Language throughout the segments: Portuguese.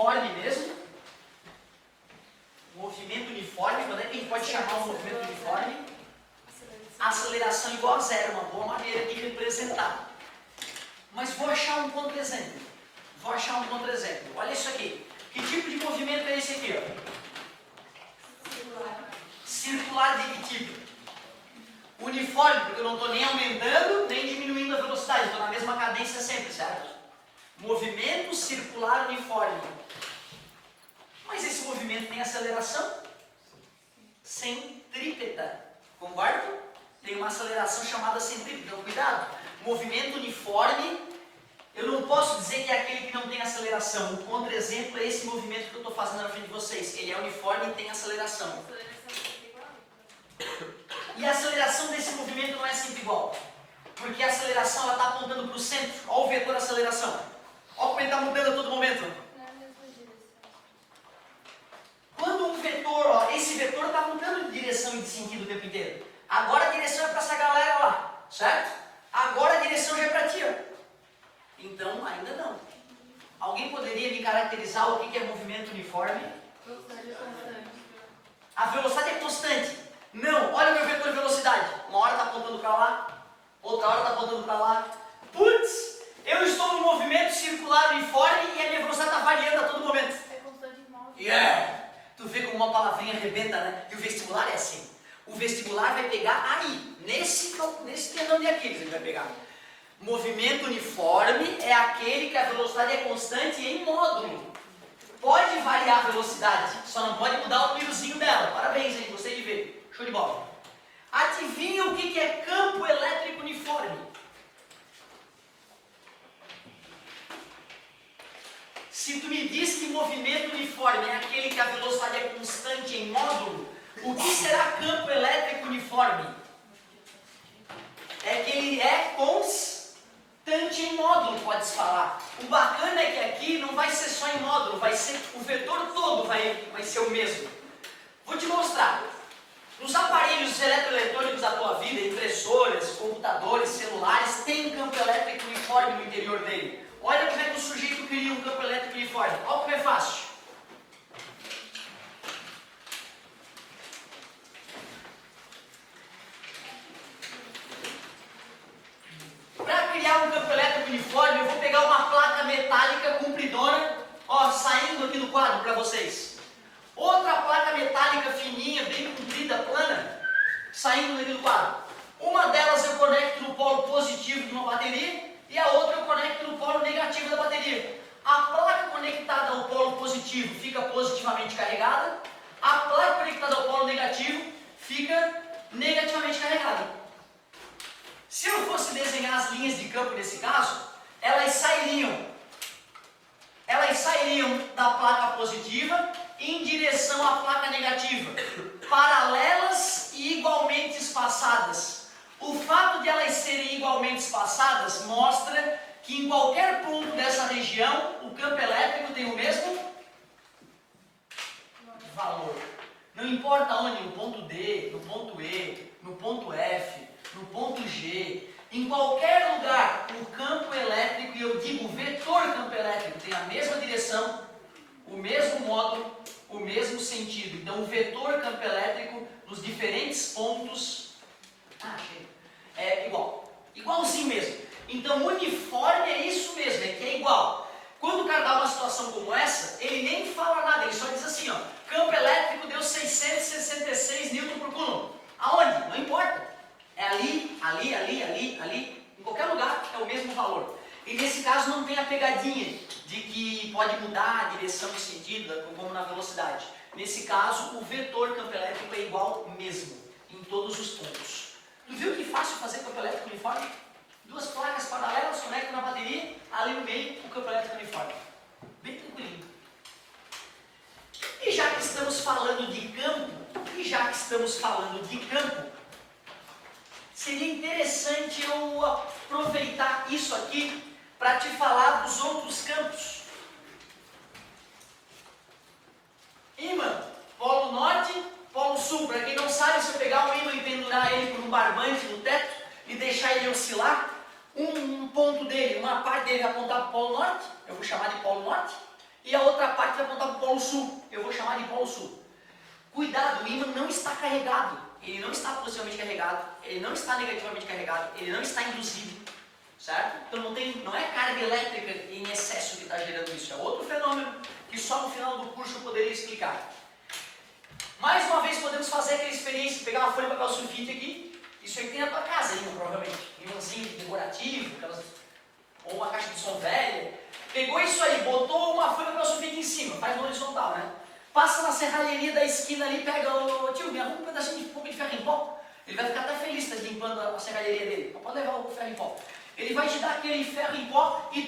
uniforme mesmo. Movimento uniforme, quando é que a gente pode chamar um movimento uniforme? Aceleração igual a zero, uma boa maneira de representar. Mas vou achar um contra-exemplo. Olha isso aqui. Que tipo de movimento é esse aqui? Ó? Circular de que tipo? Uniforme, porque eu não estou nem aumentando, nem diminuindo a velocidade. Estou na mesma cadência sempre, certo? Movimento circular uniforme. Mas esse movimento tem aceleração? Centrípeta. Concordo? Tem uma aceleração chamada centrípeta. Então, cuidado. Movimento uniforme, eu não posso dizer que é aquele que não tem aceleração. O contra-exemplo é esse movimento que eu estou fazendo na frente de vocês. Ele é uniforme e tem aceleração. E a aceleração desse movimento não é sempre igual. Porque a aceleração está apontando para o centro. Olha o vetor aceleração. Olha como ele está mudando a todo momento. Quando um vetor, ó, esse vetor está mudando de direção e de sentido o tempo inteiro. Agora a direção é para essa galera lá, certo? Agora a direção já é para ti, ó. Então, ainda não. Alguém poderia me caracterizar o que é movimento uniforme? Velocidade é constante. A velocidade é constante. Não, olha o meu vetor de velocidade. Uma hora está apontando para lá, outra hora está apontando para lá. Putz, eu estou no movimento circular uniforme e a minha velocidade está variando a todo momento. É constante em modo. Yeah! Tu vê como uma palavrinha arrebenta, né? E o vestibular é assim. O vestibular vai pegar aí, nesse tendão de Aquiles ele vai pegar. Movimento uniforme é aquele que a velocidade é constante em módulo. Pode variar a velocidade, só não pode mudar o númerozinho dela. Parabéns, hein? Gostei de ver. Show de bola. Adivinha o que é campo elétrico uniforme? Se tu me diz que movimento uniforme é aquele que a velocidade é constante em módulo, o que será campo elétrico uniforme? É que ele é constante em módulo, pode-se falar. O bacana é que aqui não vai ser só em módulo, vai ser o vetor todo vai ser o mesmo. Vou te mostrar. Nos aparelhos eletroeletrônicos da tua vida, impressoras, computadores, celulares, tem um campo elétrico uniforme no interior dele. Olha como é que o sujeito cria um campo elétrico uniforme. Olha como é fácil. Para criar um campo elétrico uniforme, eu vou pegar uma placa metálica compridona, ó, saindo aqui do quadro para vocês. Outra placa metálica fininha, bem comprida, plana, saindo aqui do quadro. Uma delas eu conecto no polo positivo de uma bateria e a outra eu conecto no polo negativo da bateria. A placa conectada ao polo positivo fica positivamente carregada, a placa conectada ao polo negativo fica negativamente carregada. Se eu fosse desenhar as linhas de campo nesse caso, elas sairiam da placa positiva em direção à placa negativa, paralelas e igualmente espaçadas. O fato de elas serem igualmente espaçadas mostra que em qualquer ponto dessa região o campo elétrico tem o mesmo valor. Não importa onde, no ponto D, no ponto E, no ponto F, no ponto G, em qualquer lugar o campo elétrico, e eu digo vetor campo elétrico, tem a mesma direção, o mesmo módulo, o mesmo sentido. Então o vetor campo elétrico nos diferentes pontos é igualzinho mesmo. Então uniforme é isso mesmo, é que é igual. Quando o cara dá uma situação como essa, ele nem fala nada, ele só diz assim, ó, campo elétrico deu 666 Newton por Coulomb. Aonde? Não importa. É ali, em qualquer lugar é o mesmo valor. E nesse caso não tem a pegadinha de que pode mudar a direção e sentido, como na velocidade. Nesse caso, o vetor campo elétrico é igual mesmo, em todos os pontos. Tu viu que fácil fazer campo elétrico uniforme? Duas placas paralelas conectam na bateria, ali no meio o campo elétrico uniforme. Bem tranquilinho. E já que estamos falando de campo, seria interessante eu aproveitar isso aqui para te falar dos outros campos. Ímã, polo norte, polo sul. Para quem não sabe, se eu pegar um ímã e pendurar ele por um barbante no teto e deixar ele oscilar, um ponto dele, uma parte dele vai apontar para o polo norte, eu vou chamar de polo norte, e a outra parte vai apontar para o polo sul. Eu vou chamar de polo sul. Cuidado, o ímã não está carregado. Ele não está positivamente carregado, ele não está negativamente carregado, ele não está induzido. Certo? Então não é carga elétrica em excesso que está gerando isso. É outro fenômeno que só no final do curso eu poderia explicar. Mais uma vez podemos fazer aquela experiência, pegar uma folha de papel sulfite aqui. Isso aí tem na tua casa ainda, provavelmente. Imãzinho decorativo, ou uma caixa de som velha. Pegou isso aí, botou uma folha de papel sulfite em cima, faz no horizontal, né? Passa na serralheria da esquina ali, pega o tio, me arruma um pedacinho de pouco de ferro em pó. Ele vai ficar até feliz tá, limpando a serralheria dele. Pode levar o ferro em pó. Ele vai te dar aquele ferro em pó e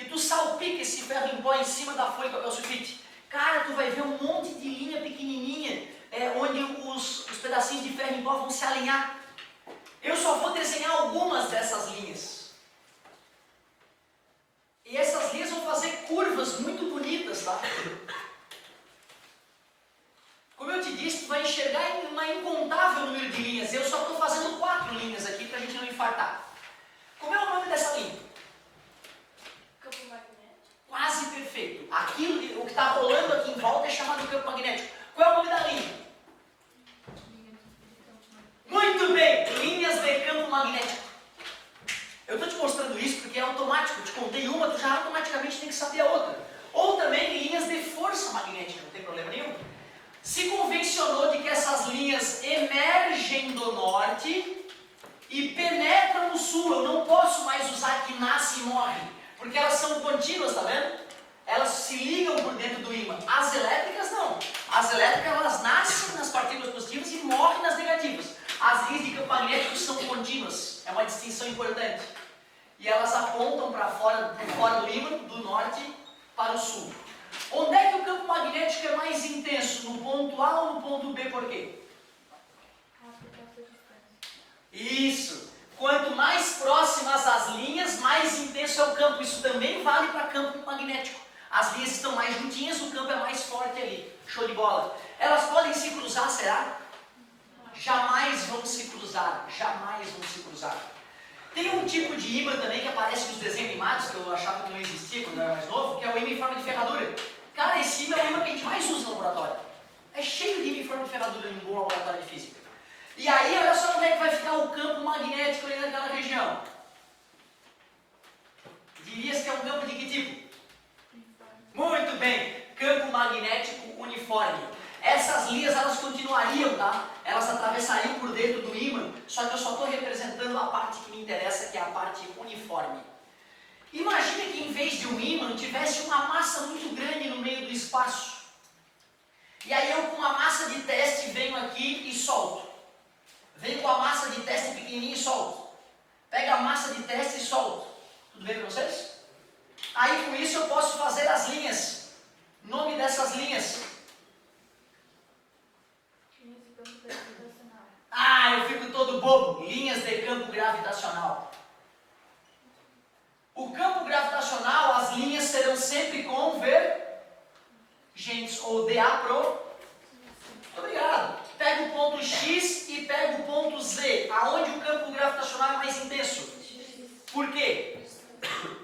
tu salpica esse ferro em pó em cima da folha de papel sulfite. Cara, tu vai ver um monte de linha pequenininha, onde os pedacinhos de ferro em pó vão se alinhar. Eu só vou desenhar algumas dessas linhas. E essas linhas vão fazer curvas muito bonitas, tá? Como eu te disse, tu vai enxergar uma incontável número de linhas. Eu só estou fazendo 4 linhas aqui para a gente não infartar. Como é o nome dessa linha? Campo magnético. Quase perfeito. Aquilo, o que está rolando aqui em volta é chamado campo magnético. Qual é o nome da linha? Linha de campo magnético. Muito bem, linhas de campo magnético. Eu estou te mostrando isso porque é automático. Eu te contei uma, tu já automaticamente tem que saber a outra. Ou também linhas de força magnética, não tem problema nenhum. Se convencionou de que essas linhas emergem do norte e penetram no sul. Eu não posso mais usar que nasce e morre, porque elas são contínuas, tá vendo? Elas se ligam por dentro do ímã. As elétricas não. As elétricas elas nascem nas partículas positivas e morrem nas negativas. As linhas de campo magnético são contínuas. É uma distinção importante. E elas apontam para fora do ímã, do norte para o sul. Onde é que o campo magnético é mais intenso? No ponto A ou no ponto B? Por quê? Rápido essa distância. Isso. Quanto mais próximas as linhas, mais intenso é o campo. Isso também vale para campo magnético. As linhas estão mais juntinhas, o campo é mais forte ali. Show de bola. Elas podem se cruzar, será? Jamais vão se cruzar. Jamais vão se cruzar. Tem um tipo de ímã também que aparece nos desenhos animados, que eu achava que não existia quando eu era mais novo, que é o ímã em forma de ferradura. Cara, esse ímã é o ímã que a gente mais usa no laboratório. É cheio de ímã em forma de ferradura em um bom laboratório de física. E aí, olha só onde é que vai ficar o campo magnético ali naquela região. Dirias que é um campo de que tipo? Muito bem, campo magnético uniforme. Essas linhas, elas continuariam, tá? Elas atravessariam por dentro do ímã, só que eu só estou representando a parte que me interessa, que é a parte uniforme. Imagina que em vez de um ímã, tivesse uma massa muito grande no meio do espaço. E aí eu com uma massa de teste venho aqui e solto. Venho com a massa de teste pequenininha e solto. Pego a massa de teste e solto. Tudo bem com vocês? Aí com isso eu posso fazer as linhas. Nome dessas linhas. Linhas de campo gravitacional. Ah, eu fico todo bobo. Linhas de campo gravitacional. O campo gravitacional, as linhas serão sempre convergentes, ou dA pro. Muito obrigado. Pega o ponto X e pega o ponto Z. Aonde o campo gravitacional é mais intenso? Por quê?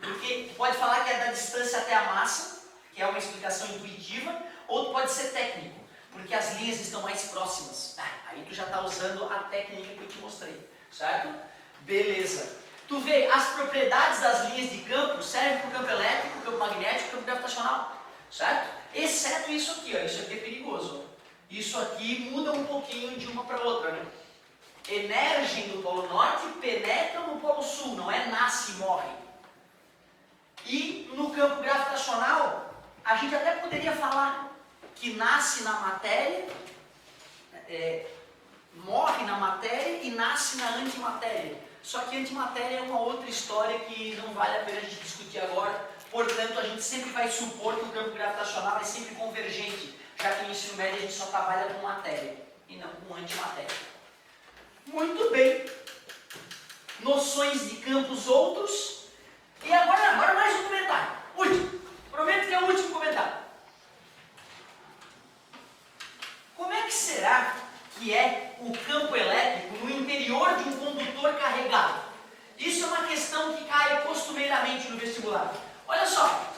Porque pode falar que é da distância até a massa, que é uma explicação intuitiva, ou pode ser técnico, porque as linhas estão mais próximas. Aí tu já está usando a técnica que eu te mostrei, certo? Beleza. Tu vê, as propriedades das linhas de campo servem para o campo elétrico, campo magnético, campo gravitacional, certo? Exceto isso aqui, ó. Isso aqui é perigoso. Ó. Isso aqui muda um pouquinho de uma para outra, né? Emergem do polo norte, penetram no polo sul, não é nasce e morre. E no campo gravitacional, a gente até poderia falar que nasce na matéria, morre na matéria e nasce na antimatéria. Só que antimatéria é uma outra história que não vale a pena a gente discutir agora. Portanto, a gente sempre vai supor que o campo gravitacional é sempre convergente, já que no ensino médio a gente só trabalha com matéria e não com antimatéria. Muito bem. Noções de campos outros. E agora mais um comentário. Último. Prometo que é o último comentário. Como é que será que é o campo elétrico no interior de um condutor carregado? Isso é uma questão que cai costumeiramente no vestibular. Olha só.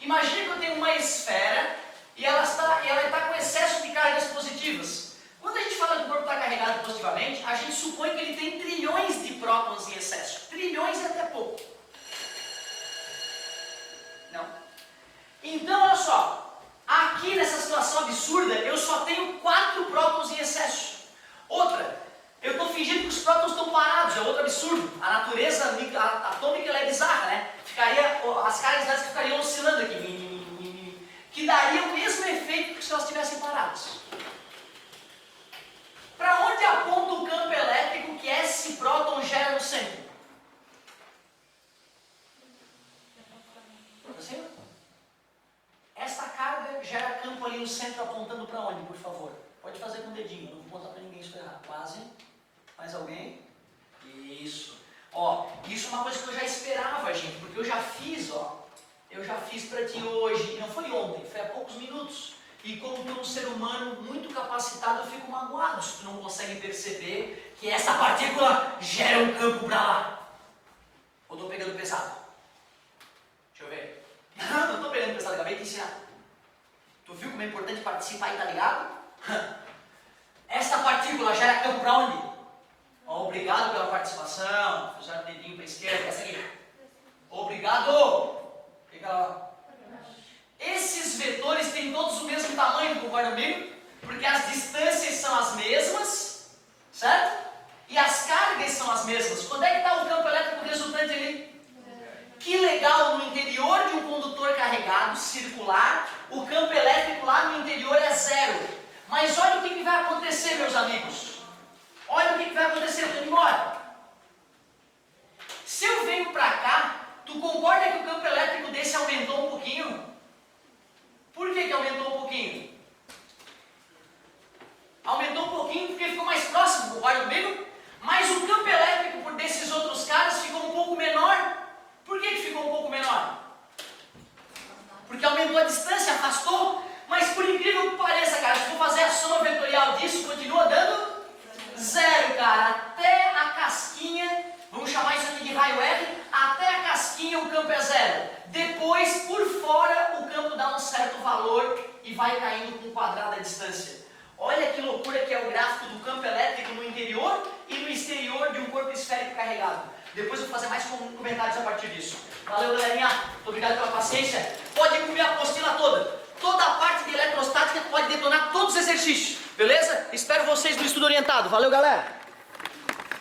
Imagina que eu tenho uma esfera e ela está com excesso de cargas positivas. Quando a gente fala que o corpo está carregado positivamente, a gente supõe que ele tem trilhões de prótons em excesso. Trilhões é até pouco. Não. Então, olha só. Aqui nessa situação absurda, eu só tenho 4 prótons em excesso. Outra, eu estou fingindo que os prótons estão parados, é outro absurdo. A natureza atômica ela é bizarra, né? As cargas elétricas ficariam oscilando aqui, que daria o mesmo efeito que se elas estivessem paradas. Para onde aponta o campo elétrico que esse próton gera no centro? Para cima? Esta carga gera campo ali no centro apontando para onde, por favor? Pode fazer com o dedinho, não vou contar para ninguém isso errar. Quase. Mais alguém? Isso. Ó, isso é uma coisa que eu já esperava, gente, porque eu já fiz, ó. Eu já fiz para ti hoje, não foi ontem, foi há poucos minutos. E como tu é um ser humano muito capacitado, eu fico magoado se tu não consegue perceber que essa partícula gera um campo para lá. Ou estou pegando pesado? Deixa eu ver. Não estou pegando pesado, acabei de ensinar. Tu viu como é importante participar e tá ligado? Esta partícula gera campo para onde? Obrigado pela participação. Fizeram o dedinho para a esquerda. Essa aqui. Obrigado. Fica lá. Esses vetores têm todos o mesmo tamanho, concorda comigo? Porque as distâncias são as mesmas, certo? E as cargas são as mesmas. Quando é que está o campo elétrico resultante ali? Que legal, no interior de um condutor carregado, circular, o campo elétrico lá no interior é 0. Mas olha o que vai acontecer, meus amigos. Olha o que vai acontecer, eu estou indo embora. Se eu venho para cá, tu concorda que o campo elétrico desse aumentou um pouquinho? Por que aumentou um pouquinho? Aumentou um pouquinho porque ficou mais próximo, concorda comigo? Mas o campo elétrico desses outros caras ficou um pouco menor. Por que ficou um pouco menor? Porque aumentou a distância, afastou. Mas por incrível que pareça, cara, se for fazer a soma vetorial disso, continua dando 0, cara. Até a casquinha, vamos chamar isso aqui de raio R, até a casquinha o campo é 0. Depois, por fora, o campo dá um certo valor e vai caindo com o quadrado da distância. Olha que loucura que é o gráfico do campo elétrico no interior e no exterior de um corpo esférico carregado. Depois eu vou fazer mais comentários a partir disso. Valeu, galerinha. Muito obrigado pela paciência. Pode comer a apostila toda. Toda a parte de eletrostática pode detonar todos os exercícios. Beleza? Espero vocês no estudo orientado. Valeu, galera.